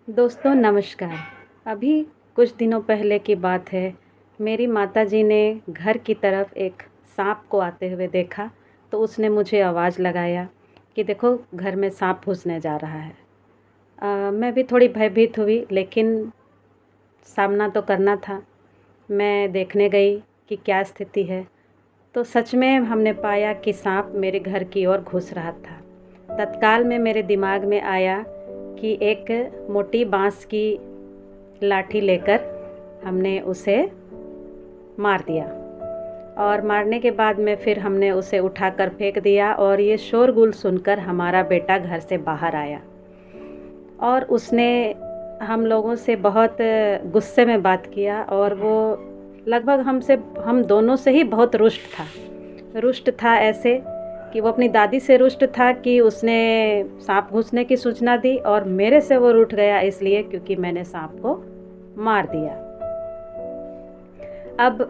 दोस्तों नमस्कार। अभी कुछ दिनों पहले की बात है। मेरी माताजी ने घर की तरफ एक सांप को आते हुए देखा, तो उसने मुझे आवाज़ लगाया कि देखो घर में सांप घुसने जा रहा है। मैं भी थोड़ी भयभीत हुई, लेकिन सामना तो करना था। मैं देखने गई कि क्या स्थिति है, तो सच में हमने पाया कि सांप मेरे घर की ओर घुस रहा था। तत्काल में मेरे दिमाग में आया कि एक मोटी बाँस की लाठी लेकर हमने उसे मार दिया, और मारने के बाद में फिर हमने उसे उठाकर फेंक दिया, और ये शोरगुल सुनकर हमारा बेटा घर से बाहर आया और उसने हम लोगों से बहुत गुस्से में बात किया, और वो लगभग हम दोनों से ही बहुत रुष्ट था ऐसे कि वो अपनी दादी से रुष्ट था कि उसने सांप घुसने की सूचना दी, और मेरे से वो रूठ गया इसलिए क्योंकि मैंने सांप को मार दिया। अब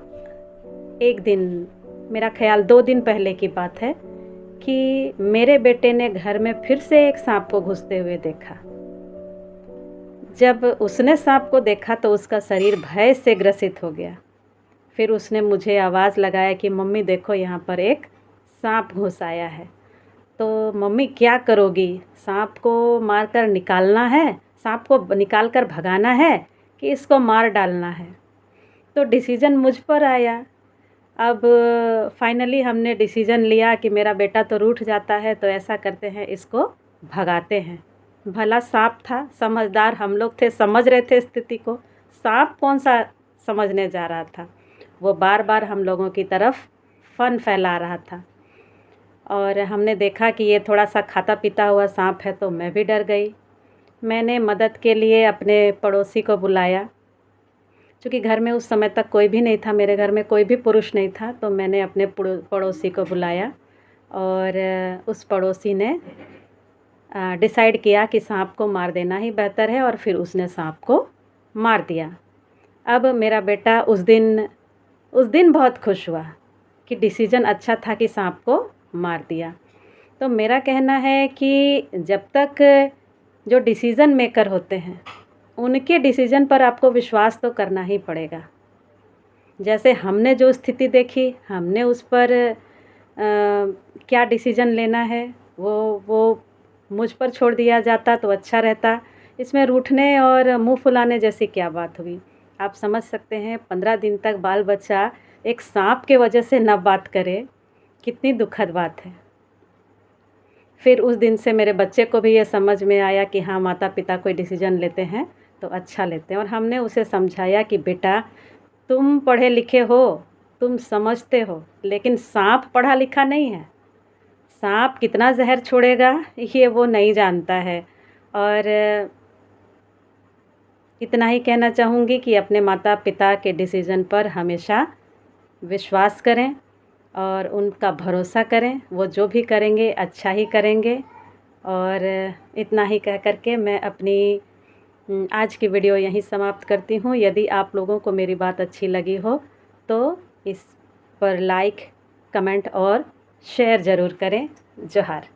एक दिन, मेरा ख्याल 2 दिन पहले की बात है, कि मेरे बेटे ने घर में फिर से एक सांप को घुसते हुए देखा। जब उसने सांप को देखा तो उसका शरीर भय से ग्रसित हो गया। फिर उसने मुझे आवाज़ लगाया कि मम्मी देखो, यहाँ पर एक सांप घुस आया है। तो मम्मी क्या करोगी? सांप को मारकर निकालना है, सांप को निकाल कर भगाना है, कि इसको मार डालना है? तो डिसीज़न मुझ पर आया। अब फाइनली हमने डिसीज़न लिया कि मेरा बेटा तो रूठ जाता है, तो ऐसा करते हैं, इसको भगाते हैं। भला सांप था, समझदार हम लोग थे, समझ रहे थे स्थिति को। सांप कौन सा समझने जा रहा था? वो बार बार हम लोगों की तरफ फन फैला रहा था, और हमने देखा कि ये थोड़ा सा खाता पीता हुआ सांप है, तो मैं भी डर गई। मैंने मदद के लिए अपने पड़ोसी को बुलाया। चूँकि घर में उस समय तक कोई भी नहीं था, मेरे घर में कोई भी पुरुष नहीं था, तो मैंने अपने पड़ोसी को बुलाया, और उस पड़ोसी ने डिसाइड किया कि सांप को मार देना ही बेहतर है, और फिर उसने सांप को मार दिया। अब मेरा बेटा उस दिन बहुत खुश हुआ कि डिसीज़न अच्छा था कि सांप को मार दिया। तो मेरा कहना है कि जब तक जो डिसीज़न मेकर होते हैं, उनके डिसीज़न पर आपको विश्वास तो करना ही पड़ेगा। जैसे हमने जो स्थिति देखी, हमने उस पर क्या डिसीज़न लेना है, वो मुझ पर छोड़ दिया जाता तो अच्छा रहता। इसमें रूठने और मुँह फुलाने जैसी क्या बात हुई? आप समझ सकते हैं, 15 दिन तक बाल बच्चा एक सांप के वजह से ना बात करे, कितनी दुखद बात है। फिर उस दिन से मेरे बच्चे को भी ये समझ में आया कि हाँ, माता-पिता कोई डिसीज़न लेते हैं तो अच्छा लेते हैं, और हमने उसे समझाया कि बेटा, तुम पढ़े लिखे हो, तुम समझते हो, लेकिन सांप पढ़ा लिखा नहीं है। सांप कितना ज़हर छोड़ेगा ये वो नहीं जानता है। और इतना ही कहना चाहूँगी कि अपने माता-पिता के डिसीज़न पर हमेशा विश्वास करें और उनका भरोसा करें। वो जो भी करेंगे अच्छा ही करेंगे। और इतना ही कह कर के मैं अपनी आज की वीडियो यहीं समाप्त करती हूँ। यदि आप लोगों को मेरी बात अच्छी लगी हो तो इस पर लाइक, कमेंट और शेयर ज़रूर करें। जोहार।